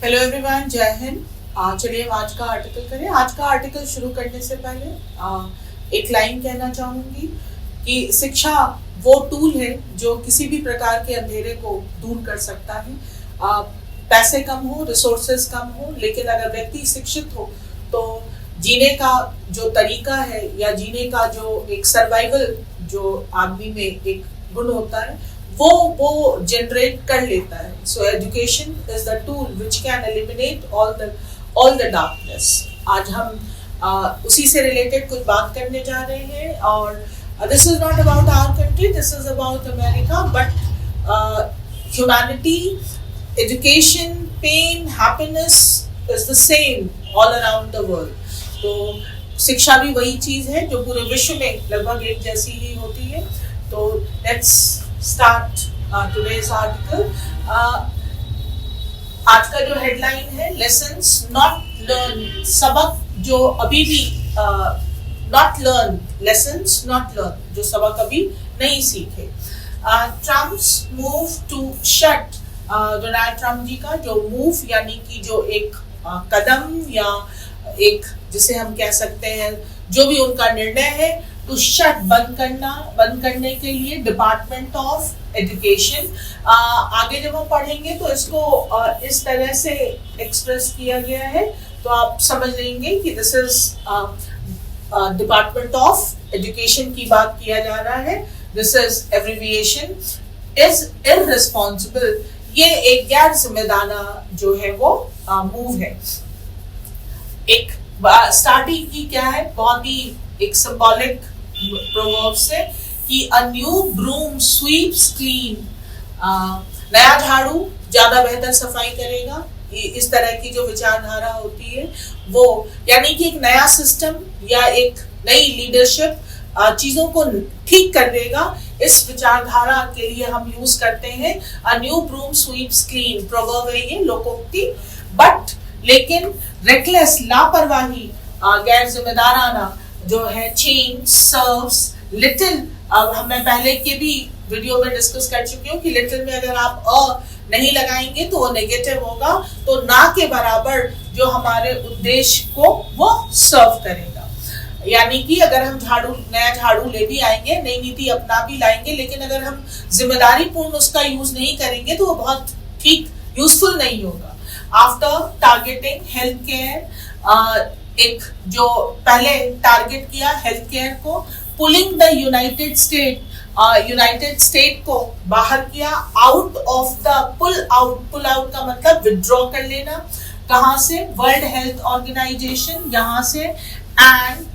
Hello everyone, जय हिंद। चलिए हम आज का आर्टिकल करें। आज का आर्टिकल शुरू करने से पहले एक लाइन कहना चाहूंगी कि शिक्षा वो टूल है जो किसी भी प्रकार के अंधेरे को दूर कर सकता है। पैसे कम हो, रिसोर्सेज कम हो, लेकिन अगर व्यक्ति शिक्षित हो तो जीने का जो तरीका है या जीने का जो एक सर्वाइवल जो आदमी में एक गुण होता है वो जनरेट कर लेता है। So education is the tool which can eliminate all the darkness. आज हम उसी से रिलेटेड कुछ बात करने जा रहे हैं और this is not about our country, this is about America, but humanity, education, pain, happiness is the same all around the world. तो शिक्षा भी वही चीज है जो पूरे विश्व में लगभग एक जैसी ही होती है। तो लेट्स start today's article. आज का जो हेडलाइन है lessons not learned, सबक जो अभी भी not learned, lessons not learned, जो सबक अभी नहीं सीखे। Trump's move to shut, Donald Trump ji का जो मूव यानी कि जो एक कदम या एक जिसे हम कह सकते हैं जो भी उनका निर्णय है टू शट, बंद करने के लिए डिपार्टमेंट ऑफ एजुकेशन। आगे जब हम पढ़ेंगे तो इसको इस तरह से एक्सप्रेस किया गया है तो आप समझ लेंगे कि this is department of education की बात किया जा रहा है। This is abbreviation is irresponsible. ये एक गैर जिम्मेदाराना जो है वो मूव है। एक स्टार्टिंग की क्या है, बहुत ही एक सिंबॉलिक प्रोवर्ब से कि a new broom sweeps clean, नया झाड़ू ज्यादा बेहतर सफाई करेगा। इस तरह की जो विचारधारा होती है वो यानी कि एक नया सिस्टम या एक नई लीडरशिप चीजों को ठीक कर देगा। इस विचारधारा के लिए हम यूज करते हैं a new broom sweeps clean, proverb है ये, लोकोक्ति। बट लेकिन रेकलेस, लापरवाही, गैर जिम्मेदाराना जो है, चेंज सर्व्स लिटिल। अब मैं पहले के भी वीडियो में डिस्कस कर चुकी हूँ कि लिटिल में अगर आप नहीं लगाएंगे तो वो नेगेटिव होगा, तो ना के बराबर जो हमारे उद्देश्य को वो सर्व करेगा। यानी कि अगर हम नया झाड़ू ले भी आएंगे, नई नीति अपना भी लाएंगे, लेकिन अगर हम जिम्मेदारी पूर्ण उसका यूज नहीं करेंगे तो वो बहुत ठीक यूजफुल नहीं होगा। आफ्टर टारगेटिंग हेल्थ केयर, एक जो पहले टारगेट किया हेल्थ केयर को, पुलिंग द यूनाइटेड स्टेट को बाहर किया out of the pull out का मतलब विड्रॉ कर लेना। कहां से? वर्ल्ड हेल्थ ऑर्गेनाइजेशन, यहां से। एंड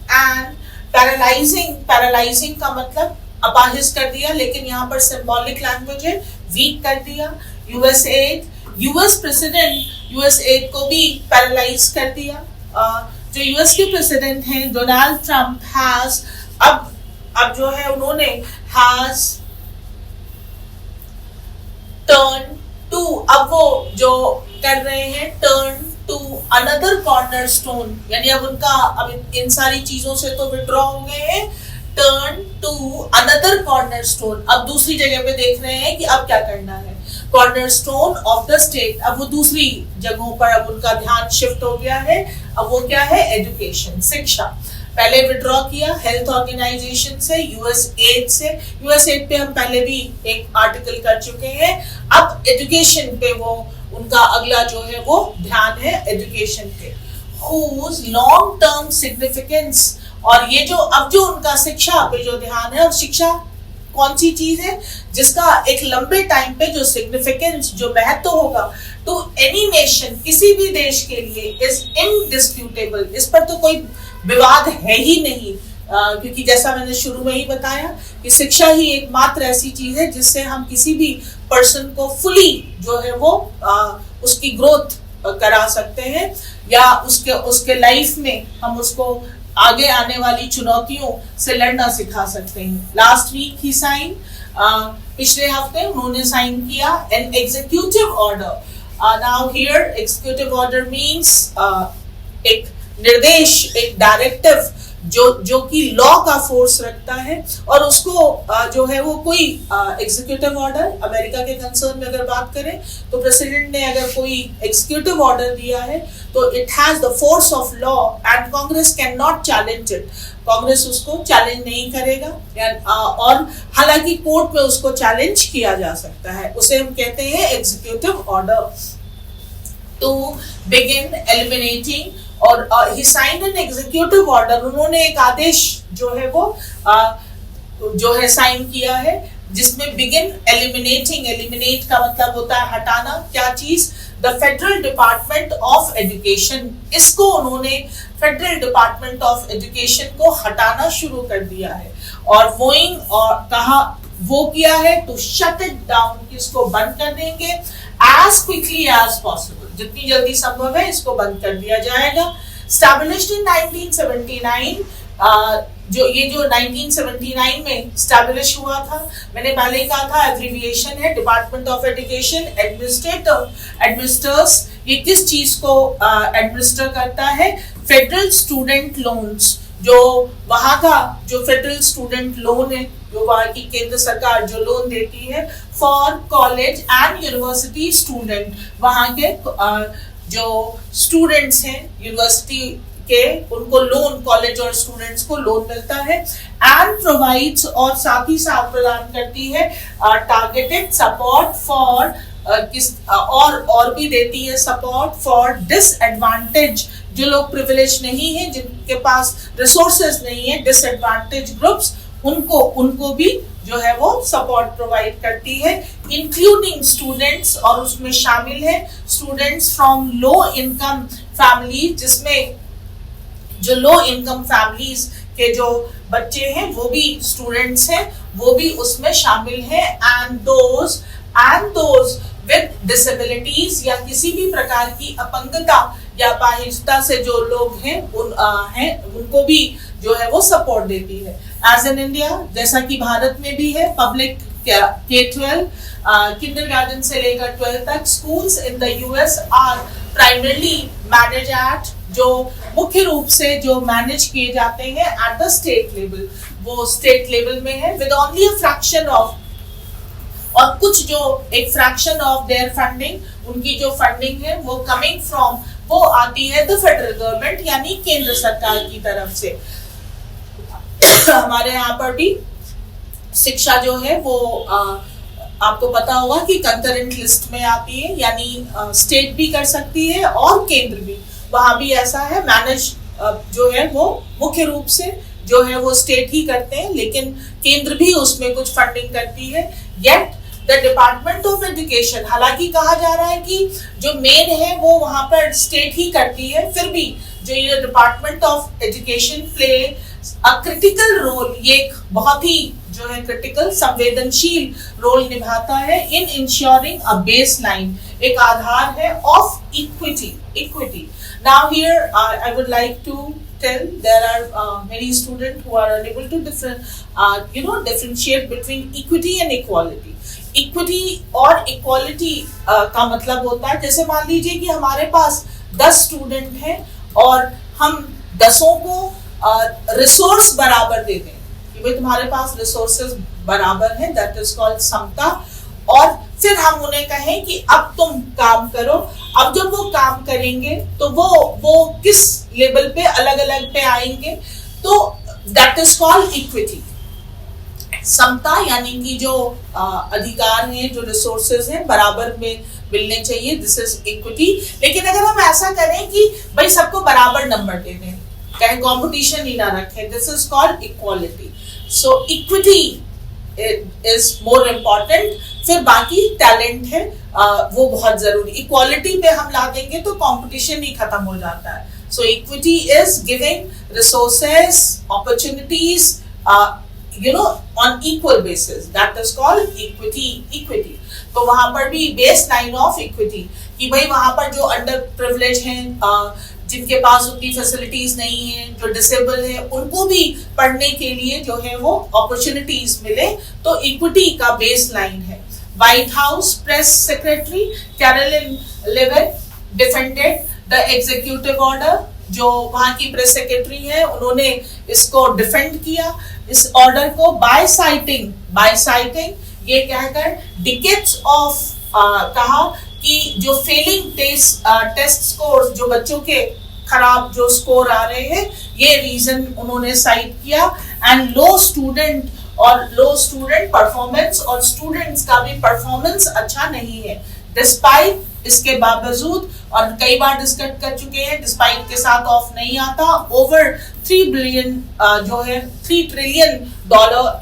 पैरालाइजिंग का मतलब अपाहिज कर दिया, लेकिन यहाँ पर सिंबॉलिक लैंग्वेज है, वीक कर दिया। यूएस प्रेसिडेंट यूएसएड को भी पैरालाइज कर दिया। जो यूएस के प्रेसिडेंट हैं डोनाल्ड ट्रम्प हैज अब जो है उन्होंने हैज टर्न टू, अब वो जो कर रहे हैं टर्न टू अनदर कॉर्नरस्टोन, यानी अब इन सारी चीजों से तो विड्रॉ हो गए हैं, टर्न टू अनदर कॉर्नरस्टोन। अब दूसरी जगह पे देख रहे हैं कि अब क्या करना है। कॉर्नरस्टोन ऑफ द स्टेट, अब वो दूसरी जगहों पर अब उनका ध्यान शिफ्ट हो गया है। अब वो क्या है? एजुकेशन, शिक्षा। पहले विड्रॉ किया हेल्थ ऑर्गेनाइजेशन से, यूएसएड से। यूएसएड पे हम पहले भी एक आर्टिकल कर चुके हैं। अब एजुकेशन पे वो उनका अगला जो है वो ध्यान है एजुकेशन पे। whose long term significance, और ये जो अब जो उनका शिक्षा पे जो ध्यान है, और शिक्षा कौन सी चीज है जिसका एक लंबे टाइम पे जो सिग्निफिकेंस, जो महत्व होगा टू एनी नेशन, किसी भी देश के लिए, इज इनडिस्प्यूटेबल। इस पर तो कोई विवाद है ही नहीं, क्योंकि जैसा मैंने शुरू में ही बताया कि शिक्षा ही एकमात्र ऐसी चीज है जिससे हम किसी भी पर्सन को फुली जो है वो उसकी ग्रोथ करा सकते हैं, या उसके लाइफ में हम उसको आगे आने वाली चुनौतियों से लड़ना सिखा सकते हैं। लास्ट वीक ही साइन, पिछले हफ्ते उन्होंने साइन किया N executive order. Now here executive order means एक निर्देश, एक डायरेक्टिव जो कि लॉ का फोर्स रखता है, और उसको जो है वो कोई एग्जीक्यूटिव ऑर्डर, अमेरिका के कंसर्न में अगर बात करें तो प्रेसिडेंट ने अगर कोई एग्जीक्यूटिव ऑर्डर दिया है तो it has the force of law and Congress can not challenge it. Congress उसको चैलेंज नहीं करेगा, और हालांकि कोर्ट में उसको चैलेंज किया जा सकता है, उसे हम कहते हैं executive order. To begin eliminating, और he signed an executive order, उन्होंने एक आदेश जो है वो जो है साइन किया है, जिसमें बिगिन एलिमिनेटिंग, एलिमिनेट का मतलब होता है हटाना, क्या चीज, the federal department of education, इसको उन्होंने फेडरल डिपार्टमेंट ऑफ एजुकेशन को हटाना शुरू कर दिया है। और वोइंग, और कहा वो किया है टू शट इट डाउन, इसको बंद कर देंगे एज क्विकली एज पॉसिबल, जितनी जल्दी संभव है इसको बंद कर दिया जाएगा। Established in 1979, जो 1979 में स्टैब्लिश हुआ था, मैंने पहले ही कहा था एब्रिविएशन है, डिपार्टमेंट ऑफ एजुकेशन एडमिनिस्टर्स, ये किस चीज को एडमिनिस्टर करता है, फेडरल स्टूडेंट लोन्स, जो वहां का जो फेडरल स्टूडेंट लोन है, जो वहां की केंद्र सरकार जो लोन देती है for college and university student, वहां के जो स्टूडेंट्स हैं यूनिवर्सिटी के, उनको लोन, कॉलेज और स्टूडेंट्स को लोन मिलता है। एंड प्रोवाइड्स, और साथ ही साथ प्रदान करती है टारगेटेड सपोर्ट फॉर और भी देती है सपोर्ट फॉर डिसएडवांटेज, जो लोग प्रिविलेज नहीं है, जिनके पास रिसोर्सेज नहीं है, डिसएडवांटेज ग्रुप्स, उनको भी जो है वो सपोर्ट प्रोवाइड करती है, इंक्लूडिंग स्टूडेंट्स, और उसमें शामिल है students from low income family, जिसमें जो लो इनकम फैमिलीज के जो बच्चे हैं वो भी स्टूडेंट्स हैं, वो भी उसमें शामिल है। एंड दोज विद डिसेबिलिटीज, या किसी भी प्रकार की अपंगता या अपाहिजता से जो लोग हैं उनको भी जो है वो सपोर्ट देती है। एज इन इंडिया, जैसा कि भारत में भी है, पब्लिक K-12 किंडरगार्टन से लेकर 12 तक schools in the US are primarily manage at, जो मुख्य रूप से जो मैनेज किए जाते हैं एट द स्टेट लेवल, वो स्टेट लेवल में है, with only a fraction of, और कुछ जो एक फ्रैक्शन ऑफ देयर फंडिंग, उनकी जो फंडिंग है वो कमिंग फ्रॉम, वो आती है द फेडरल गवर्नमेंट, यानी केंद्र सरकार की तरफ से। हमारे यहाँ पर भी शिक्षा जो है वो आपको पता होगा कि कंकरेंट लिस्ट में आती है, यानी स्टेट भी कर सकती है और केंद्र भी, वहां भी ऐसा है। मैनेज जो है वो मुख्य रूप से जो है वो स्टेट ही करते हैं, लेकिन केंद्र भी उसमें कुछ फंडिंग करती है। Yet the department of education, हालांकि कहा जा रहा है कि जो मेन है वो वहां पर स्टेट ही करती है, फिर भी जो ये department of education play a critical role, ये एक बहुत ही जो है क्रिटिकल संवेदनशील रोल निभाता है in ensuring a base line, एक आधार है of equity. Now here I would like to tell there are many students who are unable to differentiate between equity and equality. Equity और equality का मतलब होता है, जैसे मान लीजिए कि हमारे पास 10 स्टूडेंट हैं और हम 10 को रिसोर्स बराबर दे दें कि भाई तुम्हारे पास रिसोर्सेज बराबर हैं, दैट इज कॉल्ड समता, और फिर हम उन्हें कहें कि अब तुम काम करो। अब जब वो काम करेंगे तो वो किस लेवल पे अलग अलग पे आएंगे, तो दैट इज कॉल्ड इक्विटी। समता यानी कि जो अधिकार हैं, जो रिसोर्सेज हैं बराबर में मिलने चाहिए, दिस इज इक्विटी। लेकिन अगर हम ऐसा करें कि भाई सबको बराबर नंबर दे दें, कहीं कंपटीशन ही ना रखें, this is called equality. So equity is more important, फिर बाकी टैलेंट है वो बहुत जरूरी। इक्वालिटी पे हम ला देंगे तो कंपटीशन ही खत्म हो जाता है। So equity is giving resources, opportunities on equal basis, that is called equity. तो वहां पर भी बेस लाइन ऑफ इक्विटी कि भाई वहां पर जो अंडर प्रिविलेज हैं, जिनके पास उतनी फैसिलिटीज नहीं है, जो डिसेबल है, उनको भी पढ़ने के लिए जो है वो अपॉर्चुनिटीज मिले, तो इक्विटी का बेस लाइन है। White house press secretary Karoline Leavitt defended the executive order जो वहां की प्रेस सेक्रेटरी है, उन्होंने इसको डिफेंड किया इस ऑर्डर को बाय साइटिंग ये कहकर डिकेट्स ऑफ कहा कि जो फेलिंग टेस्ट स्कोर, जो बच्चों के खराब जो स्कोर आ रहे हैं, ये रीजन उन्होंने साइट किया। एंड लो स्टूडेंट परफॉर्मेंस, और स्टूडेंट्स का भी परफॉर्मेंस अच्छा नहीं है। डिस्पाइट इसके बावजूद, और कई बार डिस्कस कर चुके हैं, डिस्पाइट के साथ ऑफ नहीं आता, ओवर 3 बिलियन जो है $3 ट्रिलियन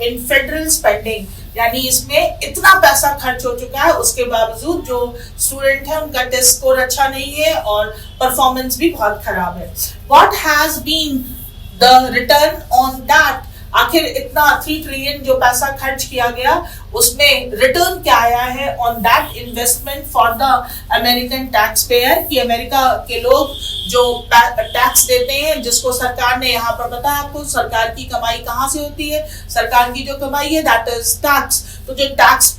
इन फेडरल स्पेंडिंग, यानी इसमें इतना पैसा खर्च हो चुका है, उसके बावजूद जो स्टूडेंट है उनका टेस्ट स्कोर अच्छा नहीं है और परफॉर्मेंस भी बहुत खराब है। What has been the return on that? आखिर इतना 3 ट्रिलियन जो पैसा खर्च किया गया, उसमें रिटर्न क्या आया है on that investment for the American tax payer, कि अमेरिका के लोग जो टैक्स देते हैं, जिसको सरकार ने, यहाँ पर पता है आपको सरकार की कमाई कहाँ से होती है, सरकार की जो कमाई है दैट इज टैक्स। तो जो टैक्स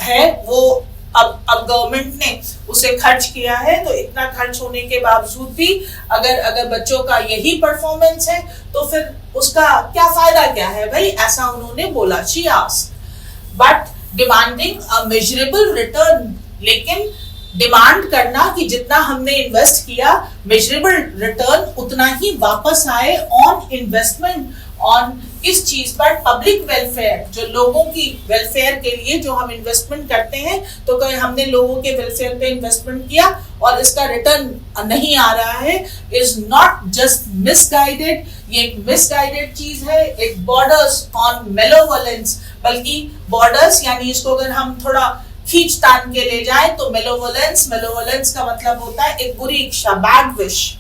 है वो अब गवर्नमेंट ने उसे खर्च किया है, तो इतना खर्च होने के बावजूद भी अगर बच्चों का यही परफॉर्मेंस है तो फिर उसका क्या फायदा क्या है भाई, ऐसा उन्होंने बोला। She asked but demanding a measurable return, लेकिन डिमांड करना कि जितना हमने इन्वेस्ट किया मेजरेबल रिटर्न उतना ही वापस आए ऑन इन्वेस्टमेंट, ऑन किस चीज पर? पब्लिक वेलफेयर, जो लोगों की वेलफेयर के लिए जो हम इन्वेस्टमेंट करते हैं, तो कहीं हमने लोगों के वेलफेयर पे इन्वेस्टमेंट किया और इसका रिटर्न नहीं आ रहा है, इज नॉट जस्ट मिसगाइडेड, ये एक मिसगाइडेड चीज है। इट बॉर्डर्स ऑन मेलोवलेंस, बल्कि बॉर्डर्स यानी इसको अगर हम थोड़ा खींच तान के ले जाए तो मेलोवलेंस का मतलब होता है एक बुरी इच्छा, bad wish.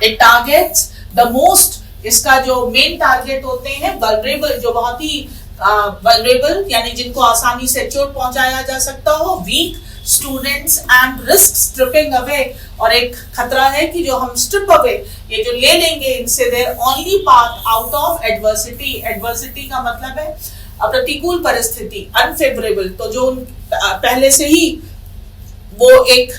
It targets the most, इसका जो मेन टारगेट होते हैं वल्नरेबल, जो बहुत ही वल्नरेबल यानी जिनको आसानी से चोट पहुंचाया जा सकता हो, weak students and risk stripping away, और एक खतरा है कि जो हम स्ट्रिप अवे ये जो ले लेंगे इनसे, their only path out of adversity. Adversity का मतलब है प्रतिकूल परिस्थिति, अनफेवरेबल, तो जो पहले से ही वो एक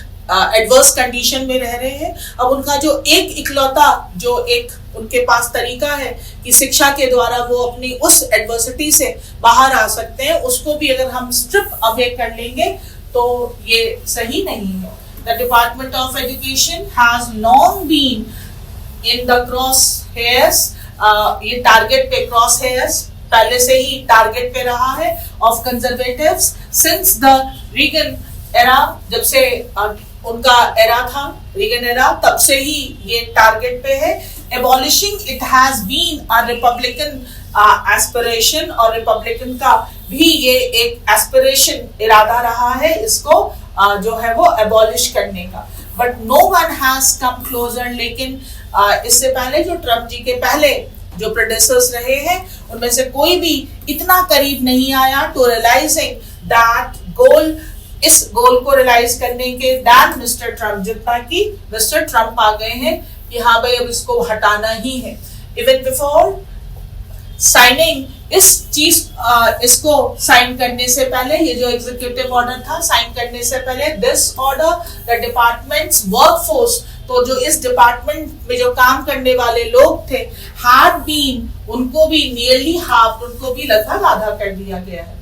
एडवर्स कंडीशन में रह रहे हैं, अब उनका जो एक इकलौता जो एक उनके पास तरीका है कि शिक्षा के द्वारा वो अपनी उस एडवर्सिटी से बाहर आ सकते हैं, उसको भी अगर हम स्ट्रिप अवे कर लेंगे तो ये सही नहीं है। The department of education has long been in the cross hairs, ये टारगेट पे क्रॉस हेयर्स पहले से ही टारगेट पे रहा है of conservatives since the Reagan era, जब से उनका एरा था रीगन एरा, तब से ही ये टारगेट पे है। Abolishing it has been a Republican aspiration, और रिपब्लिकन का भी ये एक एस्पिरेशन, इरादा रहा है इसको जो है वो एबॉलिश करने का, but no one has come closer. लेकिन इससे पहले जो ट्रम्प जी के पहले जो प्रेडेसर्स रहे हैं उनमें से कोई भी इतना करीब नहीं आया टू रियलाइजिंग दैट गोल, इस गोल को रियलाइज करने के दैट मिस्टर ट्रम्प, जितना कि मिस्टर ट्रम्प आ गए हैं कि हाँ भाई अब इसको हटाना ही है। इवन बिफोर साइनिंग इस चीज इसको साइन करने से पहले, ये जो एग्जीक्यूटिव ऑर्डर था साइन करने से पहले, this order the departments workforce, तो जो इस डिपार्टमेंट में जो काम करने वाले लोग थे, हैड बीन, उनको भी नियरली हाफ, उनको भी लगभग आधा कर दिया गया है।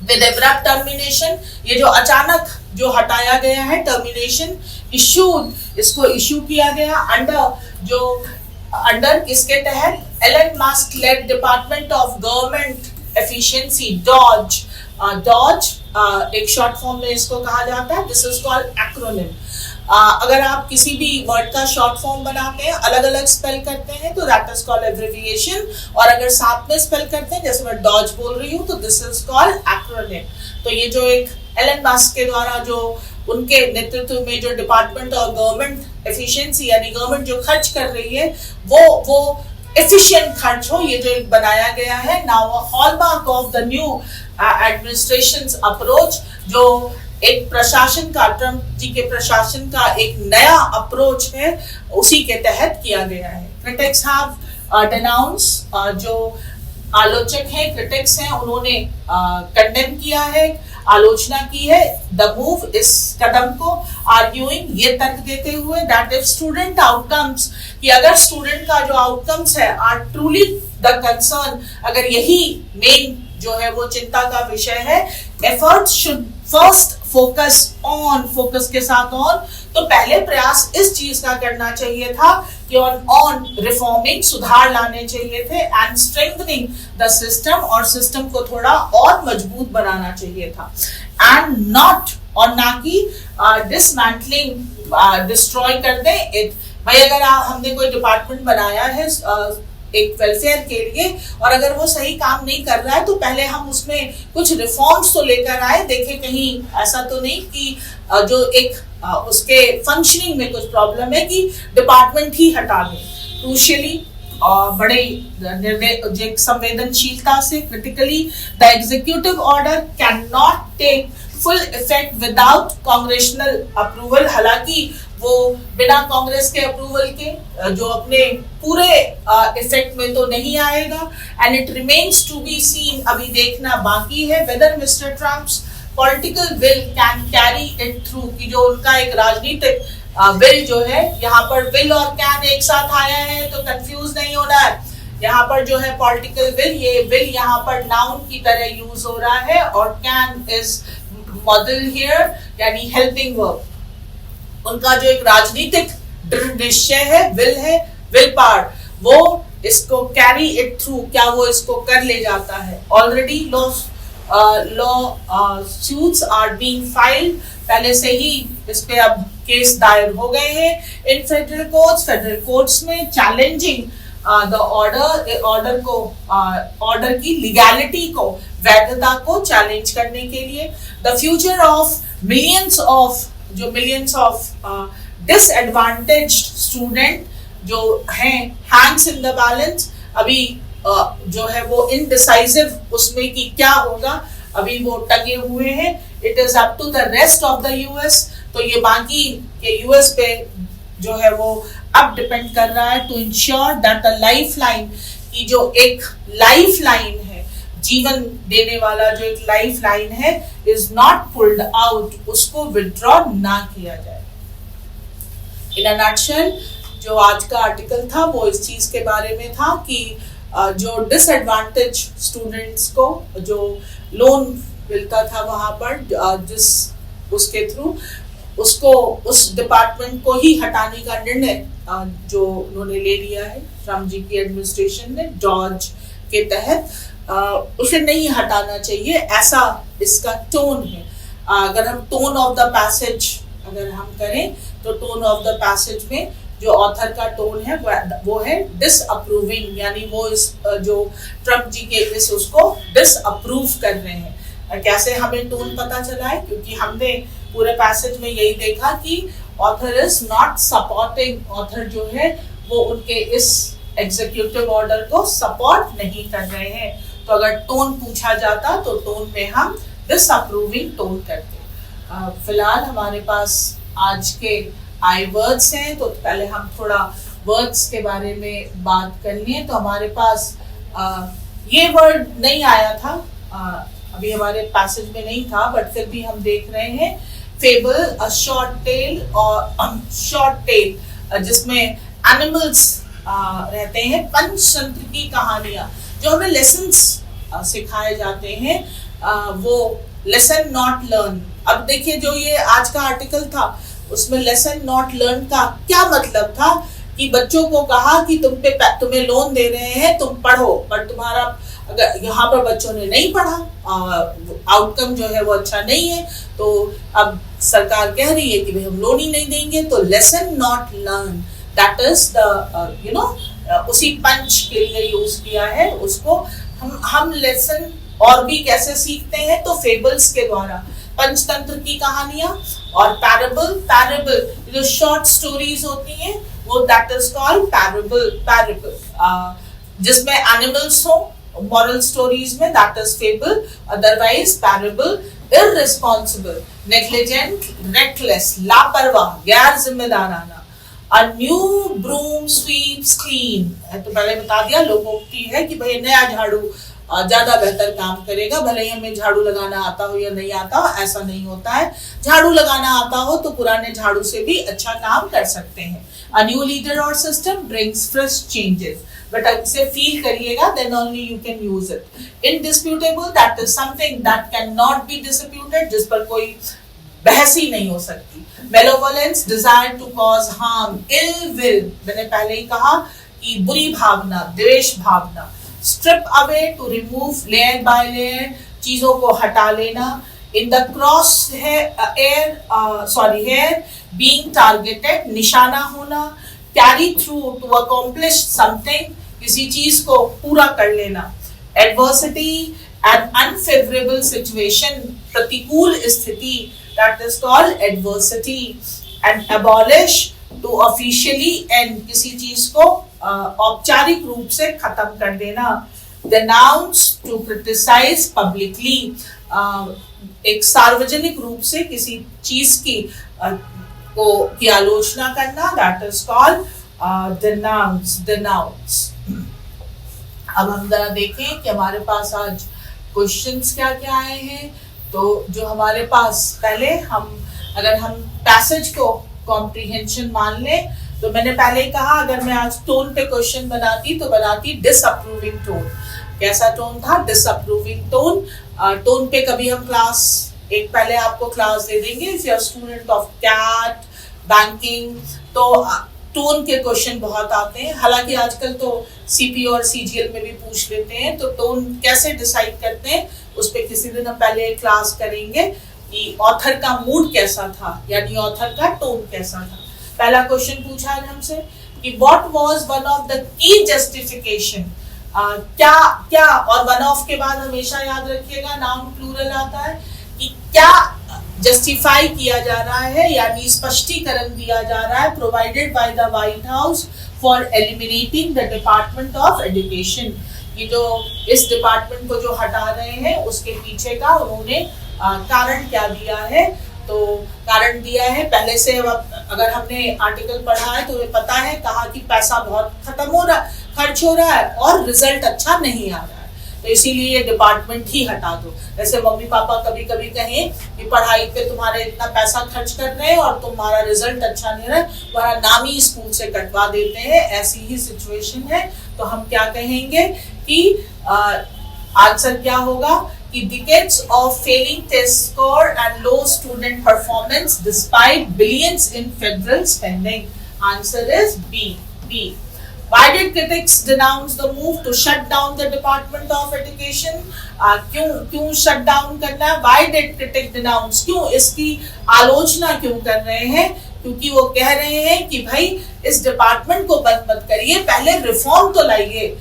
विद एब्रप्ट टर्मिनेशन, ये जो अचानक जो हटाया गया है, टर्मिनेशन इशूड, इसको इशू किया गया अंडर किसके तहत? Elon Musk led department of government efficiency, DOGE एक शॉर्ट फॉर्म में इसको कहा जाता है, दिस इज कॉल्ड एक्रोनिम। अगर आप किसी भी वर्ड का शॉर्ट फॉर्म बनाते हैं, अलग अलग स्पेल करते हैं, तो दैट इज कॉल्ड एब्रिविएशन, और अगर साथ में स्पेल करते हैं, जैसे मैं डॉज बोल रही हूँ, तो दिस इज कॉल्ड एक्रोनिम। तो ये जो एक एलन मस्क के द्वारा जो उनके नेतृत्व में जो डिपार्टमेंट ऑफ गवर्नमेंट एफिशिएंसी यानी गवर्नमेंट जो खर्च कर रही है वो एफिशिएंट खर्च हो, ये जो एक बनाया गया है। Now a hallmark of the new administrations approach, जो एक प्रशासन का, ट्रम्प जी के प्रशासन का एक नया अप्रोच है, उसी के तहत किया गया है। क्रिटिक्स हैव डेनाउंस, जो आलोचक हैं, क्रिटिक्स हैं, उन्होंने कंडेम किया है, आलोचना की है द मूव, इस कदम को, आर्ग्यूइंग, ये तर्क देते हुए दैट इफ स्टूडेंट आउटकम्स, कि अगर स्टूडेंट का जो आउटकम्स है आर ट्रूली द कंसर्न, अगर यही मेन जो है वो चिंता का विषय है, एफर्ट्स शुड फर्स्ट फोकस के साथ ऑन, तो पहले प्रयास इस चीज का करना चाहिए था कि ऑन रिफॉर्मिंग, सुधार लाने चाहिए थे, एंड स्ट्रेंथनिंग द सिस्टम, और सिस्टम को थोड़ा और मजबूत बनाना चाहिए था, एंड नॉट, और ना कि डिसमैंटलिंग, डिस्ट्रॉय कर दें इट। भाई अगर हमने कोई डिपार्टमेंट बनाया है एक वेलफेयर के लिए, और अगर वो सही काम नहीं कर रहा है तो पहले हम उसमें कुछ रिफॉर्म्स तो लेकर आए, देखें कहीं ऐसा तो नहीं कि जो एक उसके फंक्शनिंग में कुछ प्रॉब्लम है कि डिपार्टमेंट ही हटा दें। क्रूशियली बड़े निर्णय संवेदनशीलता से, critically, the executive order can not take full effect without congressional approval, हालांकि वो बिना कांग्रेस के अप्रूवल के जो अपने पूरे इफेक्ट में तो नहीं आएगा, and it remains to be seen, अभी देखना बाकी है whether Mr Trump's political will can carry it through, कि जो उनका एक राजनीतिक विल जो है, यहाँ पर विल और कैन एक साथ आया है तो कंफ्यूज नहीं होना है, यहाँ पर जो है पॉलिटिकल विल, ये विल यहाँ पर नाउन की तरह यूज हो रहा है, और कैन इज मॉडल हियर, यानी हेल्पिंग वर्ब। उनका जो एक राजनीतिक दृढ़ निश्चय है, विल पावर, वो इसको कैरी इट थ्रू, क्या वो इसको कर ले जाता है। Already law suits are being filed, पहले से ही इस पे अब केस दायर हो गए हैं इन फेडरल कोर्ट्स में, चैलेंजिंग द ऑर्डर को, ऑर्डर की लीगैलिटी को, वैधता को चैलेंज करने के लिए। The future of millions of disadvantaged student जो हैं हैंग्स इन द बैलेंस, अभी जो है वो इनडिसाइसिव उसमें कि क्या होगा, अभी वो टंगे हुए हैं। It is up to the rest of the US, तो ये बाकी के यूएस पे जो है वो अब डिपेंड कर रहा है to ensure that the life line, की जो एक लाइफ लाइन है, जीवन देने वाला जो एक लाइफ लाइन है, इज नॉट पुल्ड आउट, उसको विड्रॉ ना किया जाए। इन अ नटशेल जो आज का आर्टिकल था वो इस चीज के बारे में था कि जो डिसएडवांटेज स्टूडेंट्स को जो लोन मिलता था वहां पर, जिस उसके थ्रू उसको उस डिपार्टमेंट को ही हटाने का निर्णय जो उन्होंने ले लिया है, ट्रम्प जी की एडमिनिस्ट्रेशन ने डॉज के तहत, उसे नहीं हटाना चाहिए, ऐसा इसका टोन है। अगर हम टोन ऑफ द पैसेज अगर हम करें तो टोन ऑफ द पैसेज में जो ऑथर का टोन है वो है डिसअप्रूविंग, यानी वो इस जो ट्रम्प जी के इस उसको डिसअप्रूव कर रहे हैं। कैसे हमें टोन पता चला है? क्योंकि हमने पूरे पैसेज में यही देखा कि author is not supporting, author जो है वो उनके इस एग्जीक्यूटिव ऑर्डर को सपोर्ट नहीं कर रहे हैं। तो अगर टोन पूछा जाता तो टोन में हम डिसअप्रूविंग टोन करते। फिलहाल हमारे पास आज के आई वर्ड्स हैं, तो पहले हम थोड़ा वर्ड्स के बारे में बात कर लें। तो हमारे पास ये वर्ड नहीं आया था, अभी हमारे पैसेज में नहीं था, बट फिर भी हम देख रहे हैं फेबल, अ शॉर्ट टेल, और शॉर्ट टेल जिसमें एनिमल्स रहते हैं, पंचतंत्र की कहानियां जो हमें लेसन्स सिखाए जाते हैं, वो लेसन नॉट लर्न। अब देखिए जो ये आज का आर्टिकल था उसमें लेसन नॉट लर्न का क्या मतलब था कि बच्चों को कहा कि तुम्हें लोन दे रहे हैं, तुम पढ़ो, पर तुम्हारा अगर यहाँ पर बच्चों ने नहीं पढ़ा, आउटकम जो है वो अच्छा नहीं है, तो अब सरकार कह रही है कि भाई हम लोन ही नहीं देंगे। तो lesson not learn, that is the उसी पंच के लिए यूज किया है उसको। हम लेसन और भी कैसे सीखते हैं? तो फेबल्स के द्वारा, पंचतंत्र की कहानियां, और पैराबल जो शॉर्ट स्टोरीज होती हैं वो दैट इज कॉल्ड पैराबल, जिसमें एनिमल्स हो, मॉरल स्टोरीज में that is fable, otherwise parable. Irresponsible, negligent, reckless, लापरवाह, गैर जिम्मेदाराना, A new broom sweeps clean. तो पहले बता दिया लोकोक्ति है कि भाई नया झाड़ू ज्यादा बेहतर काम करेगा, भले ही हमें झाड़ू लगाना आता हो या नहीं आता हो, ऐसा नहीं होता है। झाड़ू लगाना आता हो तो पुराने झाड़ू से भी अच्छा काम कर सकते हैं। A new leader or system brings fresh changes. But इसे फील करिएगा, then only you can use it. Indisputable, that is something that cannot be disputed, जिस पर कोई बहस ही नहीं हो सकती। Malevolence, desire to cause harm, ill will, मैंने पहले ही कहा कि बुरी भावना, द्वेष भावना। Strip away, to remove, layer by layer, चीजों को हटा लेना। In the cross hair being targeted, निशाना होना। Carry through, to accomplish something, किसी चीज को पूरा कर लेना। Adversity, an unfavorable situation, प्रतिकूल स्थिति, that is called adversity. And abolish, to officially end, किसी चीज को औपचारिक रूप से खत्म कर देना। Denounce, to criticize publicly, एक सार्वजनिक रूप से किसी चीज की आलोचना करना, that is called denounce. अब हम जरा देखें कि हमारे पास आज क्वेश्चंस क्या क्या आए हैं। तो जो हमारे पास पहले अगर हम पैसेज को कॉम्प्रिहेंशन मान लें, तो मैंने पहले ही कहा अगर मैं आज टोन पे क्वेश्चन बनाती तो बनाती डिसअप्रूविंग टोन। कैसा टोन था? Disapproving tone. टोन पे कभी हम पहले आपको क्लास दे देंगे if you are student of CAT banking, तो टोन के क्वेश्चन बहुत आते हैं। हालांकि आजकल तो सीपी और सीजीएल में भी पूछ लेते हैं, तो टोन कैसे डिसाइड करते हैं उस पर किसी दिन हम पहले क्लास करेंगे कि ऑथर का मूड कैसा था, यानी ऑथर का टोन कैसा था। पहला क्वेश्चन पूछा है हमसे कि what was one of the key justification. क्या और वन ऑफ के बाद हमेशा याद रखिएगा नाउन प्लूरल आता है कि क्या जस्टिफाई किया जा रहा है, यानी स्पष्टीकरण दिया जा रहा है, provided by the white house for eliminating the department of education. ये जो इस डिपार्टमेंट को जो हटा रहे हैं उसके पीछे का उन्होंने कारण क्या दिया है। तो कारण दिया है पहले से, अगर हमने आर्टिकल पढ़ा है तो हमें पता है, कहा कि पैसा बहुत खर्च हो रहा है और रिजल्ट अच्छा नहीं आ रहा है, तो इसीलिए ये डिपार्टमेंट ही हटा दो। जैसे मम्मी पापा कभी कभी कहें कि पढ़ाई पे तुम्हारे इतना पैसा खर्च कर रहे हैं और तुम्हारा रिजल्ट अच्छा नहीं रहा है, तुम्हारा नाम ही स्कूल से कटवा देते हैं, ऐसी ही सिचुएशन है। तो हम क्या कहेंगे कि आंसर क्या होगा कि decades of failing test score and low student performance despite billions in federal spending. Answer is B. Why did critics denounce the move to shut down the Department of Education? क्यों shut down करना है? Why did critics denounce? क्यों इसकी आलोचना क्यों कर रहे हैं? क्योंकि वो कह रहे हैं कि भाई इस डिपार्टमेंट को बंद मत करिए, पहले रिफॉर्म तो लाइए।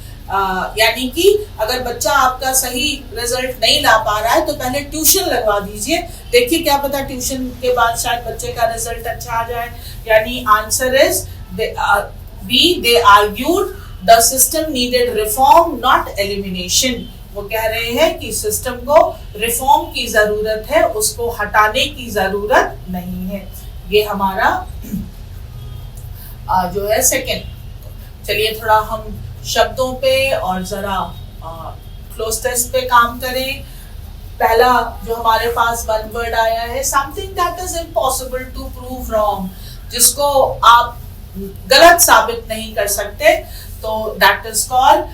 यानी कि अगर बच्चा आपका सही रिजल्ट नहीं ला पा रहा है तो पहले ट्यूशन लगवा दीजिए, देखिए क्या पता ट्यूशन के बाद शायद बच्चे का रिजल्ट अच्छा आ जाए। यानी answer is B. They argued the system needed reform not elimination. वो कह रहे हैं कि सिस्टम को रिफॉर्म की जरूरत है, उसको हटाने की जरूरत नहीं है। ये हमारा जो है सेकंड। चलिए थोड़ा हम शब्दों पे और जरा क्लोज टेस्ट पे काम करें। पहला जो हमारे पास वन वर्ड आया है, something that is impossible to prove wrong, जिसको आप गलत साबित नहीं कर सकते, तो दैट इज कॉल्ड,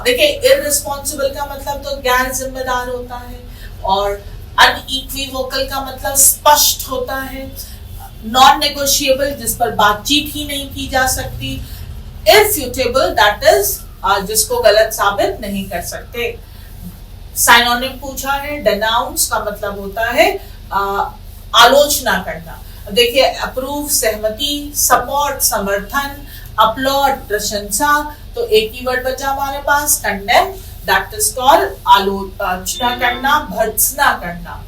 देखिए इररिस्पॉन्सिबल का मतलब तो गैर जिम्मेदार होता है, और अनइक्विवोकल का मतलब स्पष्ट होता है, नॉन नेगोशिएबल जिस पर बातचीत ही नहीं की जा सकती, इरफ्यूटेबल दैट इज जिसको गलत साबित नहीं कर सकते। साइनोनिम पूछा है, डेनाउंस का मतलब होता है आलोचना करना। देखिए अप्रूव सहमति, सपोर्ट समर्थन, अपलॉड प्रशंसा, तो एक ही वर्ड बचा हमारे पास कंडेम, दैट इज कॉल्ड आलोचना करना, भर्त्सना करना।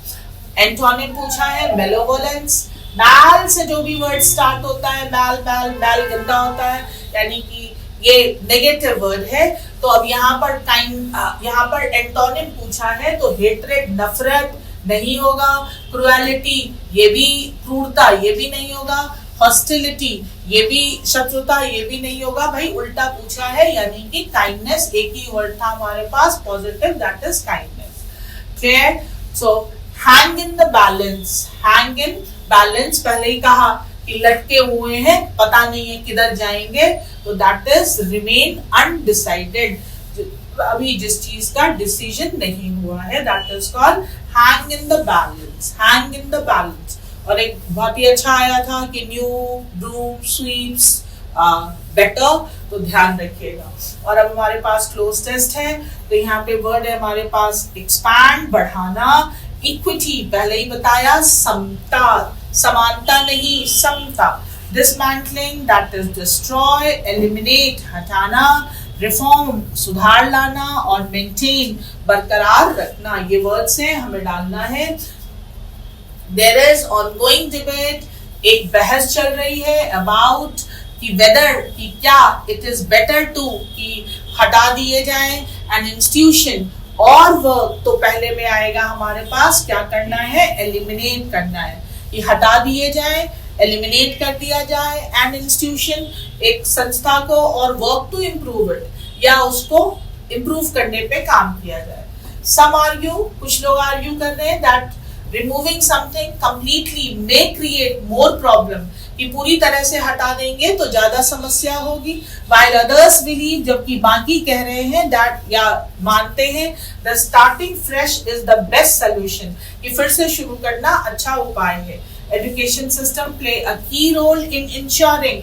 एंटोनिम पूछा है मेलोवोलेंस, मैल से जो भी वर्ड स्टार्ट होता है, मैल गंदा होता है, यानी कि ये नेगेटिव वर्ड है। तो अब यहाँ पर एंटोनिम पूछा है, तो हेट्रेड नफरत नहीं होगा, क्रुएलिटी ये भी, क्रूरता ये भी नहीं होगा, हॉस्टिलिटी ये भी शत्रुता, ये भी नहीं होगा भाई, उल्टा पूछा है, यानी कि काइंडनेस, एक ही वर्ड था हमारे पास positive, that is kindness. Clear? So hang in the balance, hang in balance पहले ही कहा कि लटके हुए हैं, पता नहीं है किधर जाएंगे, तो दैट इज रिमेन अनडिसाइडेड, अभी जिस चीज का डिसीजन नहीं हुआ है, that is called hang in the balance, hang in the balance. और एक बहुत ही अच्छा आया था कि न्यू ब्रूम स्वीप्स बेटर, तो ध्यान रखिएगा। और अब हमारे पास क्लोज टेस्ट है, तो यहाँ पे वर्ड है हमारे पास एक्सपैंड, बढ़ाना, इक्विटी पहले ही बताया, समता, समानता नहीं, समता, dismantling that is destroy, eliminate हटाना, रिफॉर्म सुधार लाना, और मेंटेन बरकरार रखना, ये वर्ड्स हैं, हमें डालना है। देयर इज ऑनगोइंग डिबेट, एक बहस चल रही है अबाउट कि वेदर, कि क्या इट इज बेटर टू कि हटा दिए जाए एन इंस्टीट्यूशन और वर्क, तो पहले में आएगा हमारे पास क्या करना है, एलिमिनेट करना है, कि हटा दिए जाए, एलिमिनेट कर दिया जाए एन इंस्टीट्यूशन, एक संस्था को, और वर्क टू इम्प्रूव इट, या उसको इम्प्रूव करने पे काम किया जाए। सम आर्ग्यू, कुछ लोग आर्ग्यू कर रहे हैं that removing something completely may create more problem, कि पूरी तरह से हटा देंगे तो ज्यादा समस्या होगी, while others believe, जबकि बाकी कह रहे हैं दैट, या मानते हैं, the starting fresh is the best solution, कि फिर से शुरू करना अच्छा उपाय है। एजुकेशन सिस्टम प्ले अ की रोल इन इंश्योरिंग,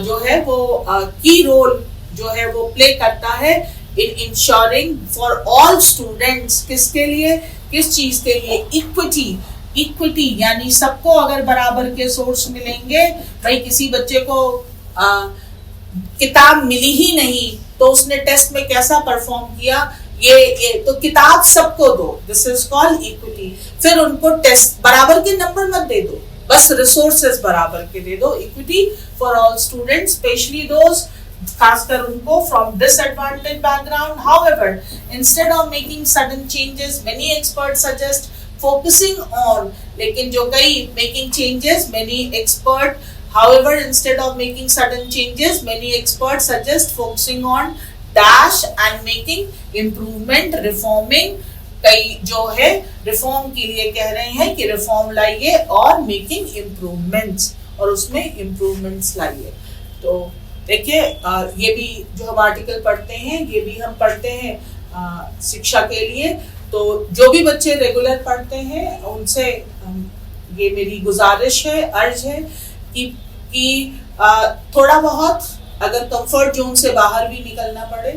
जो है वो की रोल जो है वो प्ले करता है in ensuring for all students, किसके लिए, किस चीज के लिए, इक्विटी, इक्विटी यानी सबको अगर बराबर के सोर्स मिलेंगे, भाई किसी बच्चे को किताब मिली ही नहीं तो उसने टेस्ट में कैसा परफॉर्म किया, ये तो किताब सबको दो, दिस इज कॉल्ड इक्विटी। फिर उनको टेस्ट बराबर के नंबर मत दे दो, बस रिसोर्सेज बराबर के दे दो। Equity for all students, specially those, खासकर उनको from disadvantage background. However, instead of making sudden changes, many experts suggest focusing on, लेकिन जो कई making changes, many expert, however instead of making sudden changes, many experts suggest focusing on dash and making improvement, reforming, कई जो है reform के लिए कह रहे हैं कि रिफॉर्म लाइए और मेकिंग इम्प्रूवमेंट्स, और उसमें इम्प्रूवमेंट्स लाइए। तो देखिए ये भी जो हम आर्टिकल पढ़ते हैं, ये भी हम पढ़ते हैं शिक्षा के लिए, तो जो भी बच्चे रेगुलर पढ़ते हैं उनसे ये मेरी गुजारिश है, अर्ज है कि थोड़ा बहुत अगर कंफर्ट जोन से बाहर भी निकलना पड़े,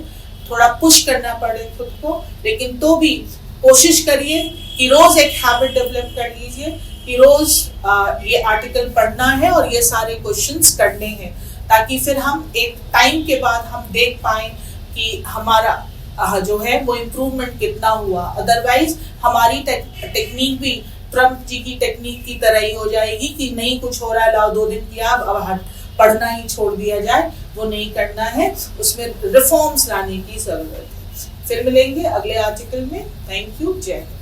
थोड़ा पुश करना पड़े खुद को, लेकिन तो भी कोशिश करिए कि रोज एक हैबिट डेवलप कर लीजिए कि रोज ये आर्टिकल पढ़ना है और ये सारे क्वेश्चंस करने हैं, ताकि फिर हम एक टाइम के बाद हम देख पाए कि हमारा जो है वो इम्प्रूवमेंट कितना हुआ। अदरवाइज हमारी टेक्निक भी ट्रम्प जी की टेक्निक की तरह ही हो जाएगी कि नहीं कुछ हो रहा है, लाओ 2 दिन किया, अब पढ़ना ही छोड़ दिया जाए, वो नहीं करना है, उसमें रिफॉर्म्स लाने की जरूरत है। फिर मिलेंगे अगले आर्टिकल में। थैंक यू, जय हिंद।